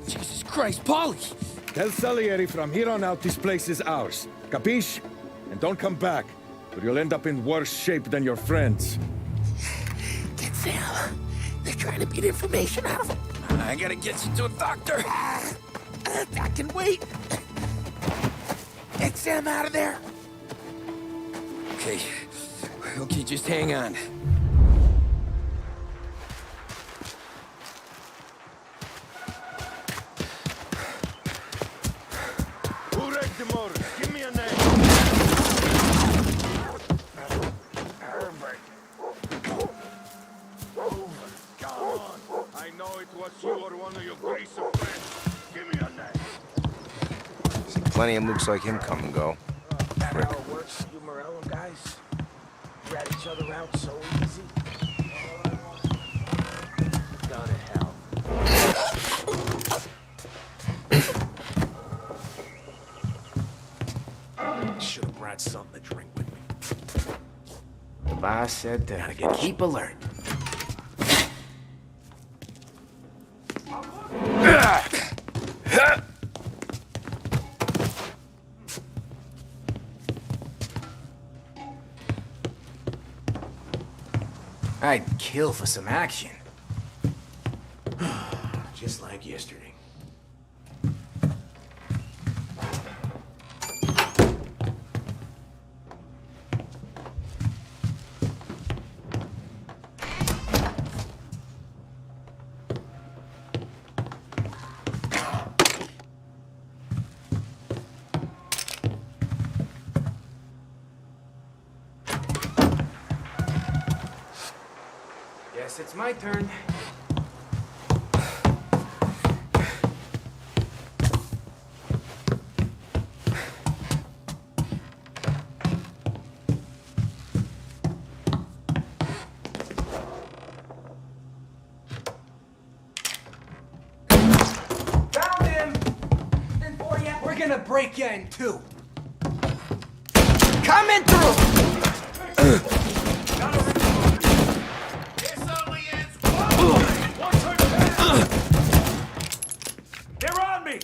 Jesus Christ, Polly! Tell Salieri from here on out this place is ours. Capiche? And don't come back, or you'll end up in worse shape than your friends. Get Sam. They're trying to beat information out of him. I gotta get you to a doctor. I can wait. Get Sam out of there. Okay. Okay, just hang on. Give me a name. Come on. I know it was you or one of your greasy friends. Give me a name. See plenty of mooks like him come and go. That how it works, you Morello guys? Rat each other out so easy. Go to hell. Should have brought something to drink with me. The boss said to keep alert. I'd kill for some action. Just like yesterday. Guess it's my turn. Found him! And boy, yeah, we're gonna break you in two. Coming through! They're on me!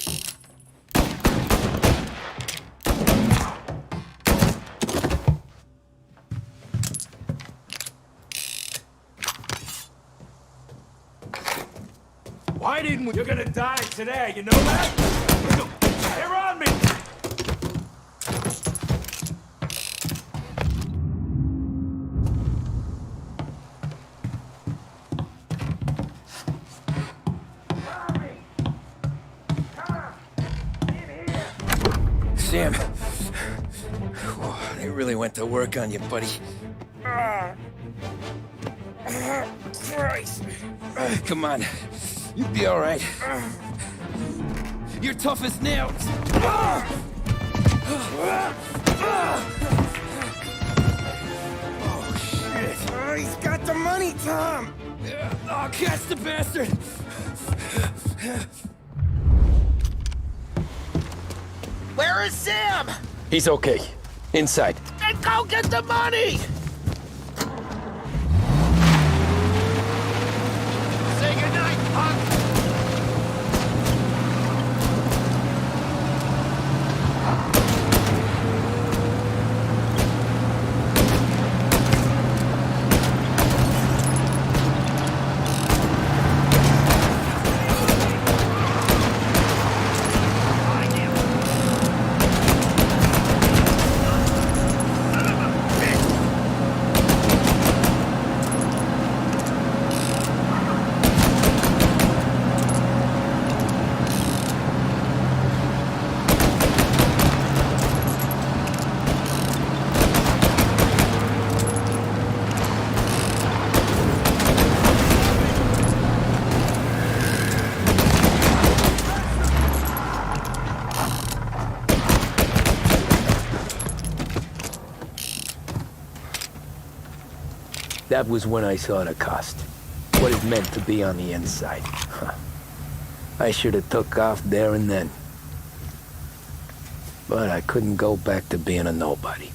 Why didn't we? You're gonna die today, you know that? They're on me! Sam. Oh, they really went to work on you, buddy. Christ. Come on. You'll be all right. You're tough as nails. Oh, shit. Oh, he's got the money, Tom. Oh, catch the bastard. Where is Sam? He's okay. Inside. Then go get the money! Say goodnight, punk! That was when I saw the cost. What it meant to be on the inside. Huh. I should have took off there and then. But I couldn't go back to being a nobody.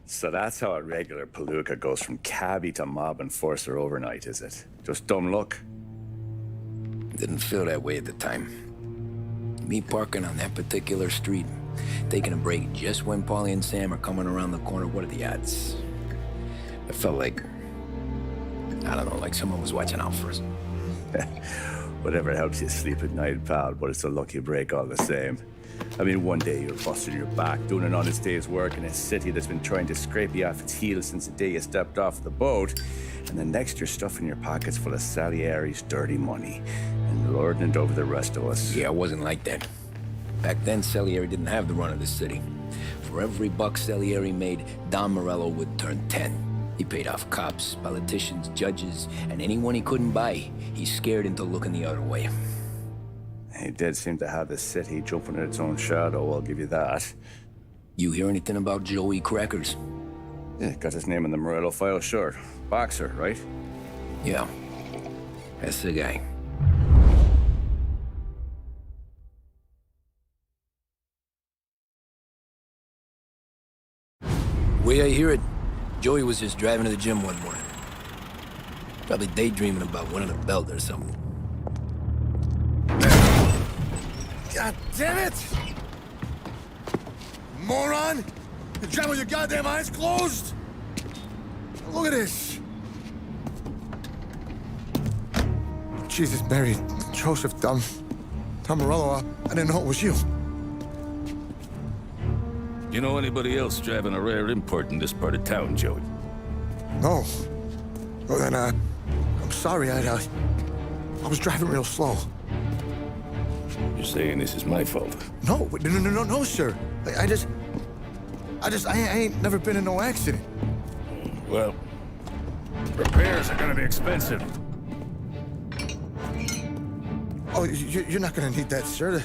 So that's how a regular palooka goes from cabbie to mob enforcer overnight, is it? Just dumb luck? Didn't feel that way at the time. Me parking on that particular street, taking a break just when Paulie and Sam are coming around the corner, what are the odds? It felt like, I don't know, like someone was watching out for us. Whatever helps you sleep at night, pal, but it's a lucky break all the same. I mean, one day you're busting your back, doing an honest day's work in a city that's been trying to scrape you off its heels since the day you stepped off the boat, and the next you're stuffing your pockets full of Salieri's dirty money and lording it over the rest of us. Yeah, it wasn't like that. Back then, Salieri didn't have the run of the city. For every buck Salieri made, Don Morello would turn 10. He paid off cops, politicians, judges, and anyone he couldn't buy, he scared into looking the other way. He did seem to have the city jumping at its own shadow, I'll give you that. You hear anything about Joey Crackers? Yeah, got his name in the Morello file, sure. Boxer, right? Yeah, that's the guy. The way I hear it, Joey was just driving to the gym one morning. Probably daydreaming about winning a belt or something. God damn it! Moron! You drive with your goddamn eyes closed? Look at this! Jesus, Mary, Joseph, Tom Morello, I didn't know it was you. You know anybody else driving a rare import in this part of town, Joey? No. Well, then, I'm sorry, I was driving real slow. You're saying this is my fault? No, sir. I ain't never been in no accident. Well, repairs are gonna be expensive. Oh, you're not gonna need that, sir. The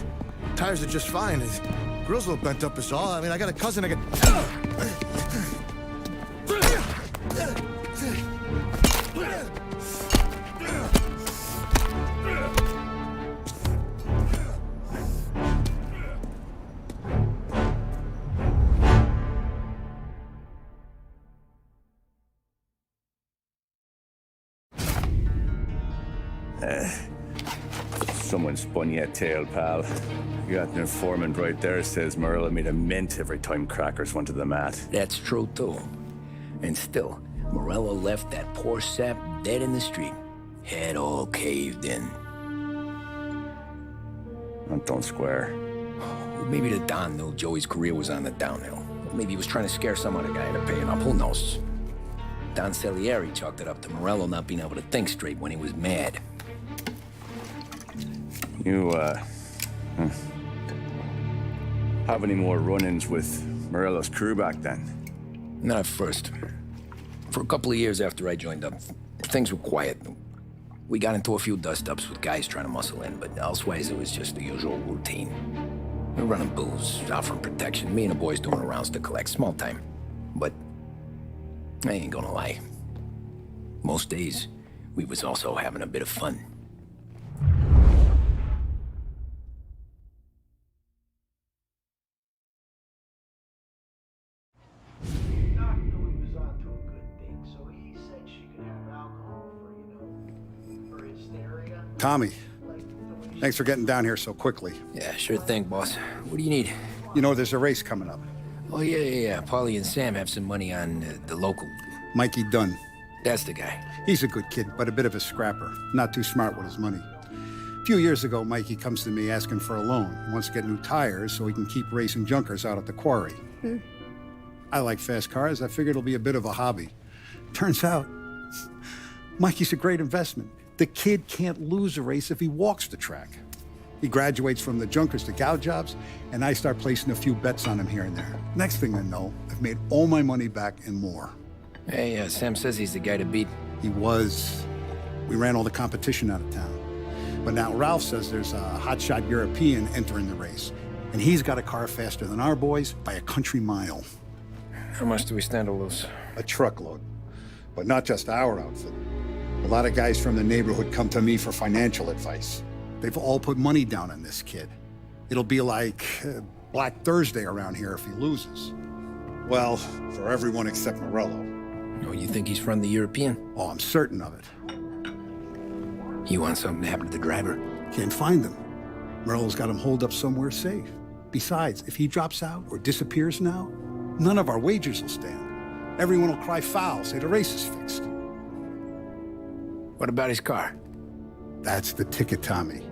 tires are just fine. The grill's a little bent up is all. I mean, I got a cousin I Someone spun you a tail, pal. You got an informant right there says Morello made a mint every time Crackers went to the mat. That's true, too. And still, Morello left that poor sap dead in the street. Head all caved in. That don't square. Maybe the Don knew Joey's career was on the downhill. Maybe he was trying to scare some other guy into paying up. Who knows? Don Salieri chalked it up to Morello not being able to think straight when he was mad. You, have any more run-ins with Morello's crew back then? Not at first. For a couple of years after I joined up, things were quiet. We got into a few dust-ups with guys trying to muscle in, but elsewise it was just the usual routine. We were running booze, offering protection, me and the boys doing rounds to collect, small time. But I ain't gonna lie. Most days, we was also having a bit of fun. Tommy, thanks for getting down here so quickly. Yeah, sure thing, boss. What do you need? You know, there's a race coming up. Oh, yeah. Paulie and Sam have some money on the local. Mikey Dunn. That's the guy. He's a good kid, but a bit of a scrapper. Not too smart with his money. A few years ago, Mikey comes to me asking for a loan. He wants to get new tires so he can keep racing junkers out at the quarry. I like fast cars. I figured it'll be a bit of a hobby. Turns out, Mikey's a great investment. The kid can't lose a race if he walks the track. He graduates from the junkers to gal jobs, and I start placing a few bets on him here and there. Next thing I know, I've made all my money back and more. Hey, Sam says he's the guy to beat. He was. We ran all the competition out of town. But now Ralph says there's a hotshot European entering the race, and he's got a car faster than our boys by a country mile. How much do we stand to lose? A truckload. But not just our outfit. A lot of guys from the neighborhood come to me for financial advice. They've all put money down on this kid. It'll be like Black Thursday around here if he loses. Well, for everyone except Morello. Oh, you think he's from the European? Oh, I'm certain of it. You want something to happen to the driver? Can't find him. Morello's got him holed up somewhere safe. Besides, if he drops out or disappears now, none of our wagers will stand. Everyone will cry foul, say the race is fixed. What about his car? That's the ticket, Tommy.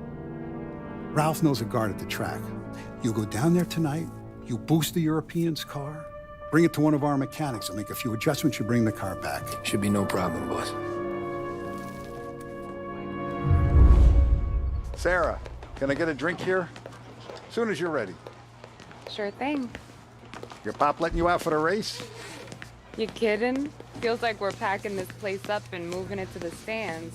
Ralph knows a guard at the track. You go down there tonight, you boost the European's car, bring it to one of our mechanics, and make a few adjustments, you bring the car back. Should be no problem, boss. Sarah, can I get a drink here? As soon as you're ready. Sure thing. Your pop letting you out for the race? You kidding? Feels like we're packing this place up and moving it to the stands.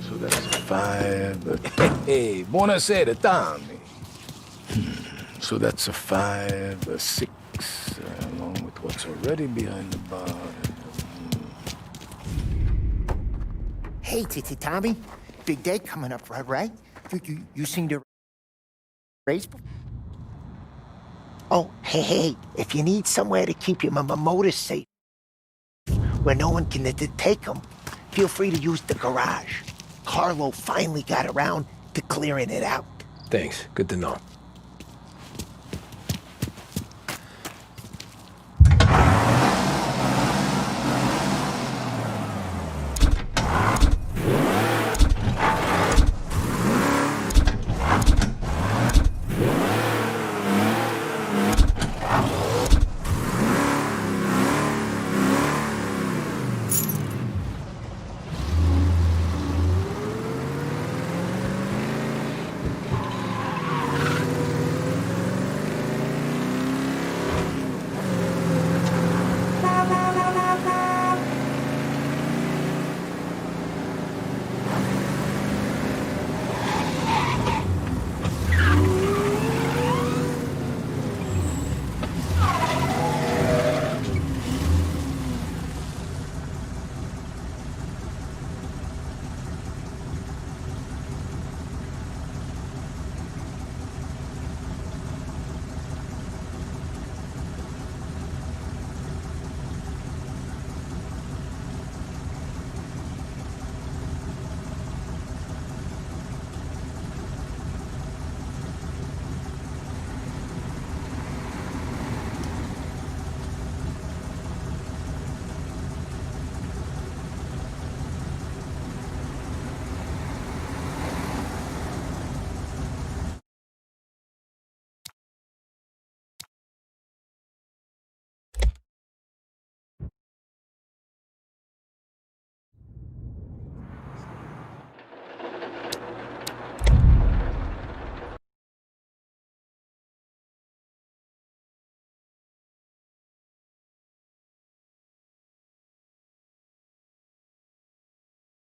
So that's 5. Hey, buonasera, Tommy. So that's a 5, a 6, along with what's already behind the bar. Hey, Tommy. Big day coming up, right? You seen the race? Oh, hey, if you need somewhere to keep your motor safe, where no one can take them, feel free to use the garage. Carlo finally got around to clearing it out. Thanks. Good to know.